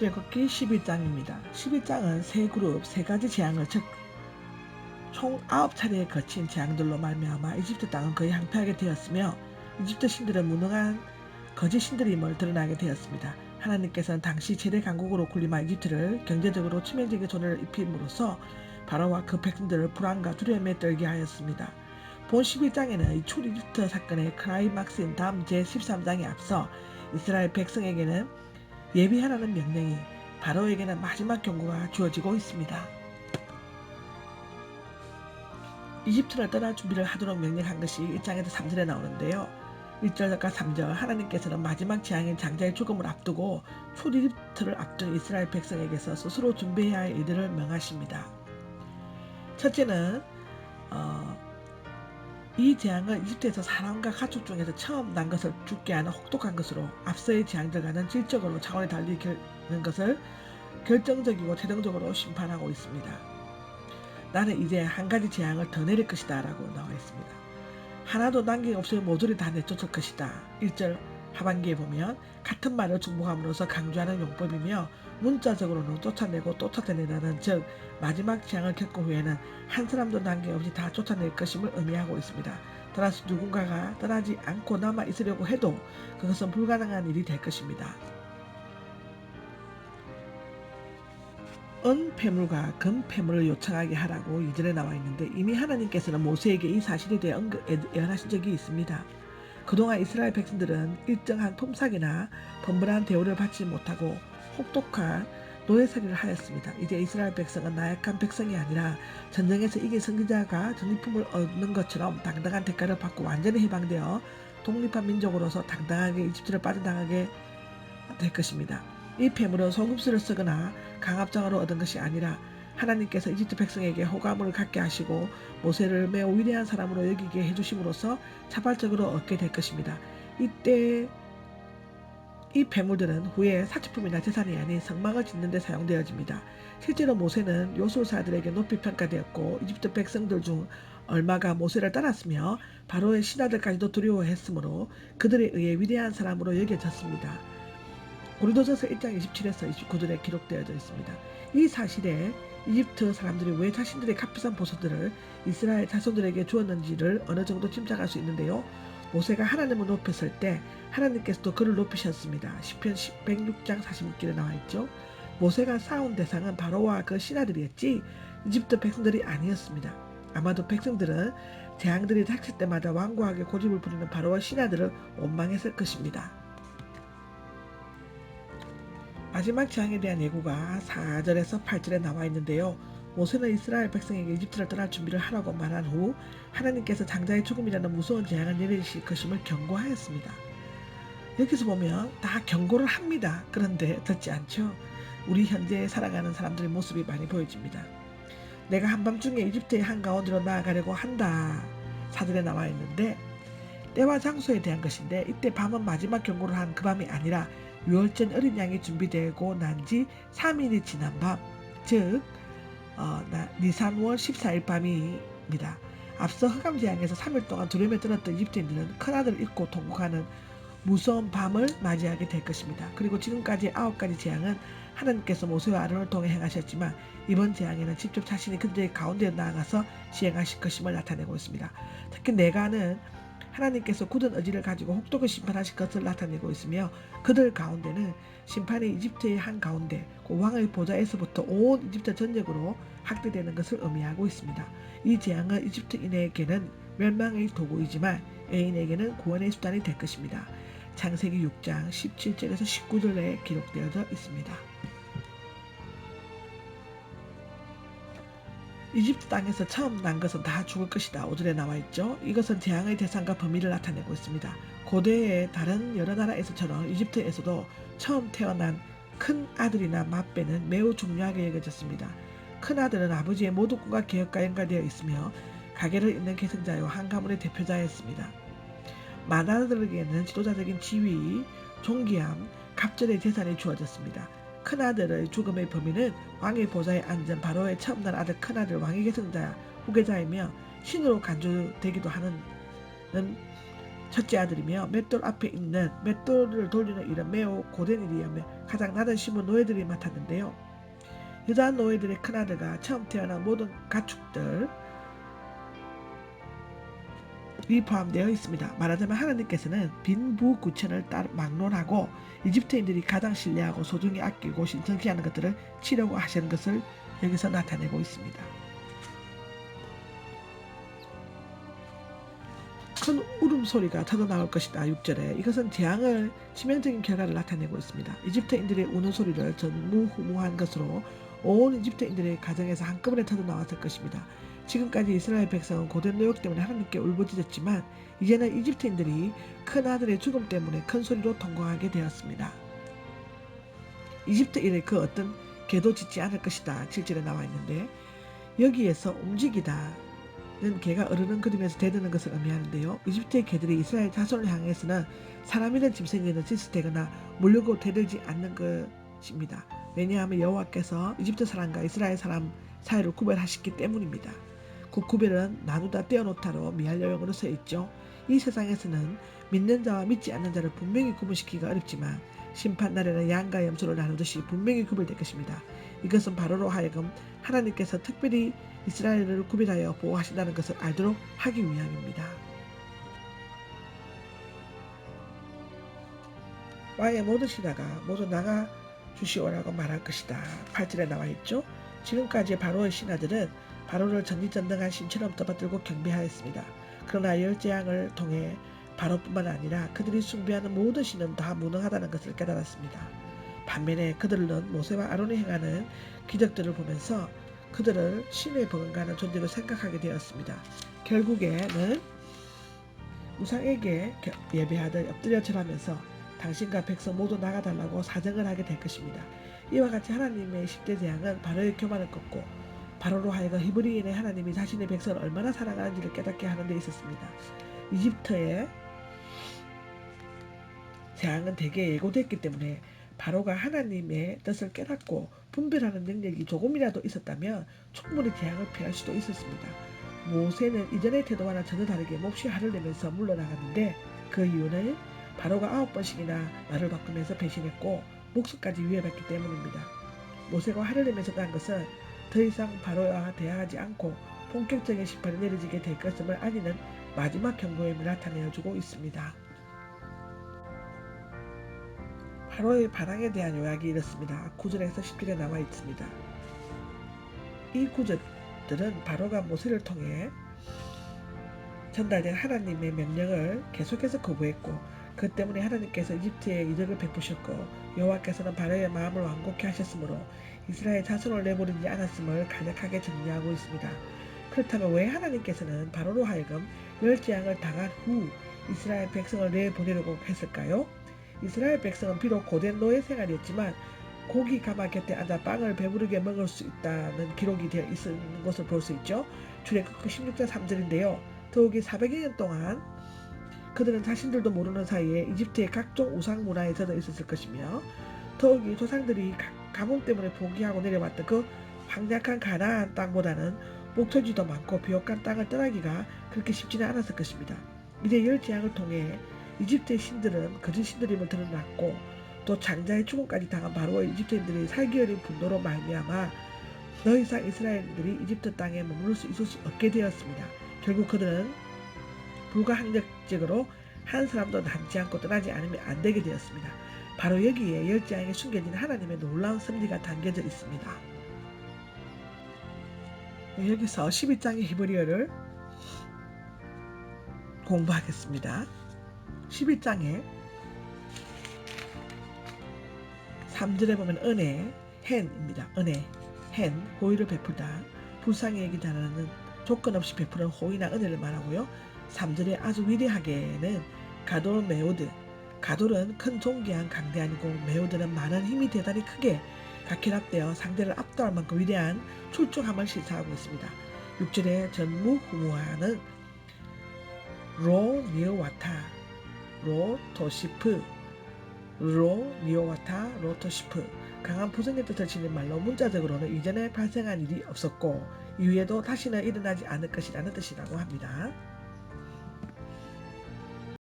출애굽기 11장입니다. 11장은 세 그룹, 세 가지 재앙을 즉 총 9차례에 거친 재앙들로 말미암아 이집트 땅은 거의 항폐하게 되었으며 이집트 신들은 무능한 거짓 신들임을 드러나게 되었습니다. 하나님께서는 당시 최대 강국으로 군림한 이집트를 경제적으로 치명적인 손해를 입힘으로써 바로와 그 백성들을 불안과 두려움에 떨게 하였습니다. 본 11장에는 이 출이집트 사건의 클라이막스인 다음 제13장에 앞서 이스라엘 백성에게는 예비하라는 명령이, 바로에게는 마지막 경고가 주어지고 있습니다. 이집트를 떠날 준비를 하도록 명령한 것이 1장에서 3절에 나오는데요. 1절과 3절, 하나님께서는 마지막 재앙인 장자의 죽음을 앞두고 출이집트를 앞둔 이스라엘 백성에게서 스스로 준비해야 할 일들을 명하십니다. 첫째는 이 재앙은 이집트에서 사람과 가축 중에서 처음 난 것을 죽게 하는 혹독한 것으로 앞서의 재앙들과는 질적으로 차원이 달리는 것을 결정적이고 최종적으로 심판하고 있습니다. 나는 이제 한 가지 재앙을 더 내릴 것이다 라고 나와 있습니다. 하나도 남김없이 모조리 다 내쫓을 것이다. 1절 하반기에 보면 같은 말을 중복함으로써 강조하는 용법이며 문자적으로는 쫓아내고 또 쫓아내라는, 즉 마지막 재앙을 겪은 후에는 한 사람도 남김없이 다 쫓아낼 것임을 의미하고 있습니다. 따라서 누군가가 떠나지 않고 남아 있으려고 해도 그것은 불가능한 일이 될 것입니다. 은폐물과 금폐물을 요청하게 하라고 2절에 나와 있는데, 이미 하나님께서는 모세에게 이 사실에 대해 예언하신 적이 있습니다. 그동안 이스라엘 백성들은 일정한 품삯이나 번번한 대우를 받지 못하고 혹독한 노예살이를 하였습니다. 이제 이스라엘 백성은 나약한 백성이 아니라 전쟁에서 이긴 선지자가 전리품을 얻는 것처럼 당당한 대가를 받고 완전히 해방되어 독립한 민족으로서 당당하게 이집트를 빠져나가게 될 것입니다. 이 폐물은 소금술을 쓰거나 강압장으로 얻은 것이 아니라 하나님께서 이집트 백성에게 호감을 갖게 하시고 모세를 매우 위대한 사람으로 여기게 해주심으로써 자발적으로 얻게 될 것입니다. 이때 이 폐물들은 후에 사치품이나 재산이 아닌 성막을 짓는 데 사용되어집니다. 실제로 모세는 요술사들에게 높이 평가되었고 이집트 백성들 중 얼마가 모세를 따랐으며 바로의 신하들까지도 두려워했으므로 그들에 의해 위대한 사람으로 여겨졌습니다. 고린도전서 1장 27에서 29절에 기록되어져 있습니다. 이 사실에 이집트 사람들이 왜 자신들의 값비싼 보석들을 이스라엘 자손들에게 주었는지를 어느 정도 짐작할 수 있는데요. 모세가 하나님을 높였을 때 하나님께서도 그를 높이셨습니다. 시편 106장 46절에 나와 있죠. 모세가 쌓은 대상은 바로와 그 신하들이었지 이집트 백성들이 아니었습니다. 아마도 백성들은 재앙들이 닥칠 때마다 완고하게 고집을 부리는 바로와 신하들을 원망했을 것입니다. 마지막 재앙에 대한 예고가 4절에서 8절에 나와 있는데요. 모세는 이스라엘 백성에게 이집트를 떠날 준비를 하라고 말한 후 하나님께서 장자의 죽음이라는 무서운 재앙을 내리실 것임을 경고하였습니다. 여기서 보면 다 경고를 합니다. 그런데 듣지 않죠. 우리 현재 살아가는 사람들의 모습이 많이 보여집니다. 내가 한밤중에 이집트의 한가운데로 나아가려고 한다. 4절에 나와 있는데 때와 장소에 대한 것인데, 이때 밤은 마지막 경고를 한 그 밤이 아니라 유월절 어린 양이 준비되고 난 지 3일이 지난 밤, 즉 니산월 14일 밤입니다. 앞서 흑암재앙에서 3일 동안 두려움에 떨었던 이집트인들은 큰아들을 잃고 통곡하는 무서운 밤을 맞이하게 될 것입니다. 그리고 지금까지 9가지 재앙은 하나님께서 모세와 아론을 통해 행하셨지만 이번 재앙에는 직접 자신이 그들의 가운데 나아가서 시행하실 것임을 나타내고 있습니다. 특히 네가는 하나님께서 굳은 의지를 가지고 혹독히 심판하실 것을 나타내고 있으며 그들 가운데는 심판이 이집트의 한가운데 그 왕의 보좌에서부터 온 이집트 전역으로 확대되는 것을 의미하고 있습니다. 이 재앙은 이집트인에게는 멸망의 도구이지만 애인에게는 구원의 수단이 될 것입니다. 창세기 6장 17절에서 19절에 기록되어져 있습니다. 이집트 땅에서 처음 난 것은 다 죽을 것이다. 5절에 나와 있죠. 이것은 재앙의 대상과 범위를 나타내고 있습니다. 고대의 다른 여러 나라에서처럼 이집트에서도 처음 태어난 큰 아들이나 맏배는 매우 중요하게 여겨졌습니다. 큰 아들은 아버지의 모든 꿈과 계획과 연관되어 있으며 가계를 잇는 계승자요 한 가문의 대표자였습니다. 맏아들에게는 지도자적인 지위, 존귀함, 갑절의 재산이 주어졌습니다. 큰아들의 죽음의 범위는 왕의 보좌에 앉은 바로의 처음 난 아들 큰아들 왕의 계승자 후계자이며 신으로 간주되기도 하는 첫째 아들이며 맷돌 앞에 있는 맷돌을 돌리는 일은 매우 고된 일이며 가장 낮은 시문 노예들이 맡았는데요. 여자 노예들의 큰아들과 처음 태어난 모든 가축들이 포함되어 있습니다. 말하자면 하나님께서는 빈부구천을 막론하고 이집트인들이 가장 신뢰하고 소중히 아끼고 신성히 하는 것들을 치려고 하시는 것을 여기서 나타내고 있습니다. 큰 울음소리가 터져나올 것이다. 6절에 이것은 재앙을 치명적인 결과를 나타내고 있습니다. 이집트인들의 우는 소리를 전무후무한 것으로 온 이집트인들의 가정에서 한꺼번에 터져나왔을 것입니다. 지금까지 이스라엘 백성은 고된 노역 때문에 하나님께 울부짖었지만 이제는 이집트인들이 큰아들의 죽음 때문에 큰 소리로 통곡하게 되었습니다. 이집트인의 그 어떤 개도 짓지 않을 것이다. 7절에 나와 있는데 여기에서 움직이다 는 개가 어르는 그림에서 대드는 것을 의미하는데요. 이집트의 개들이 이스라엘 자손을 향해서는 사람이든 짐승이든 지스되거나 물려고 대들지 않는 것입니다. 왜냐하면 여호와께서 이집트 사람과 이스라엘 사람 사이를 구별하셨기 때문입니다. 그 구별은 나누다 떼어놓다로 미알려용으로 써있죠. 이 세상에서는 믿는 자와 믿지 않는 자를 분명히 구분시키기가 어렵지만 심판날에는 양과 염소를 나누듯이 분명히 구별될 것입니다. 이것은 바로로 하여금 하나님께서 특별히 이스라엘을 구별하여 보호하신다는 것을 알도록 하기 위함입니다. 와의 모든 신하가 모두 나가 주시오라고 말할 것이다. 8절에 나와 있죠. 지금까지 바로의 신하들은 바로를 전지전능한 신처럼 떠받들고 경배하였습니다. 그러나 열 재앙을 통해 바로뿐만 아니라 그들이 숭배하는 모든 신은 다 무능하다는 것을 깨달았습니다. 반면에 그들은 모세와 아론이 행하는 기적들을 보면서 그들을 신의 버금가는 존재로 생각하게 되었습니다. 결국에는 우상에게 예배하듯 엎드려 절하면서 당신과 백성 모두 나가달라고 사정을 하게 될 것입니다. 이와 같이 하나님의 10대 재앙은 바로의 교만을 꺾고 바로로 하여금 히브리인의 하나님이 자신의 백성을 얼마나 사랑하는지를 깨닫게 하는 데 있었습니다. 이집트의 재앙은 대개 예고됐기 때문에 바로가 하나님의 뜻을 깨닫고 분별하는 능력이 조금이라도 있었다면 충분히 재앙을 피할 수도 있었습니다. 모세는 이전의 태도와는 전혀 다르게 몹시 화를 내면서 물러나갔는데 그 이유는 바로가 9번씩이나 말을 바꾸면서 배신했고 목숨까지 위협했기 때문입니다. 모세가 화를 내면서 간 것은 더 이상 바로와 대화하지 않고 본격적인 심판이 내려지게 될 것임을 알리는 마지막 경고임을 나타내어주고 있습니다. 바로의 반항에 대한 요약이 이렇습니다. 9절에서 10절에 나와 있습니다. 이 구절들은 바로가 모세를 통해 전달된 하나님의 명령을 계속해서 거부했고 그 때문에 하나님께서 이집트에 이적을 베푸셨고 여호와께서는 바로의 마음을 완곡케 하셨으므로 이스라엘 자손을 내버리지 않았음을 간략하게 정리하고 있습니다. 그렇다면 왜 하나님께서는 바로로 하여금 열 재앙을 당한 후 이스라엘 백성을 내보내려고 했을까요? 이스라엘 백성은 비록 고된 노예 생활이었지만 고기 가마 곁에 앉아 빵을 배부르게 먹을 수 있다는 기록이 되어 있는 것을 볼 수 있죠. 출애굽기 16장 3절인데요. 더욱이 400여 년 동안 그들은 자신들도 모르는 사이에 이집트의 각종 우상 문화에 젖어 있었을 것이며 더욱이 조상들이 가뭄 때문에 포기하고 내려왔던 그 황량한 가나안 땅보다는 목토지도 많고 비옥한 땅을 떠나기가 그렇게 쉽지는 않았을 것입니다. 이제 열 재앙을 통해 이집트의 신들은 거짓 신들임을 드러났고 또 장자의 죽음까지 당한 바로의 이집트인들이 살기 어린 분노로 말미암아 더 이상 이스라엘인들이 이집트 땅에 머무를 수 있을 수 없게 되었습니다. 결국 그들은 불가항력적으로 한 사람도 남지 않고 떠나지 않으면 안 되게 되었습니다. 바로 여기에 열 재앙에 숨겨진 하나님의 놀라운 섭리가 담겨져 있습니다. 여기서 11장의 히브리어를 공부하겠습니다. 11장에 3절에 보면 은혜, hen입니다. 은혜, hen, 호의를 베풀다. 불쌍히 여기다라는 조건 없이 베푸는 호의나 은혜를 말하고요. 3절에 아주 위대하게는 가돌 메오드, 가돌은 큰 존귀한 강대아니고 메오드는 많은 힘이 대단히 크게 각혈합되어 상대를 압도할 만큼 위대한 출중함을 시사하고 있습니다. 6절에 전무후무하는 로 니오와타, 로 토시프, 로 니오와타, 로 토시프 강한 부정의 뜻을 지닌 말로 문자적으로는 이전에 발생한 일이 없었고 이후에도 다시는 일어나지 않을 것이라는 뜻이라고 합니다.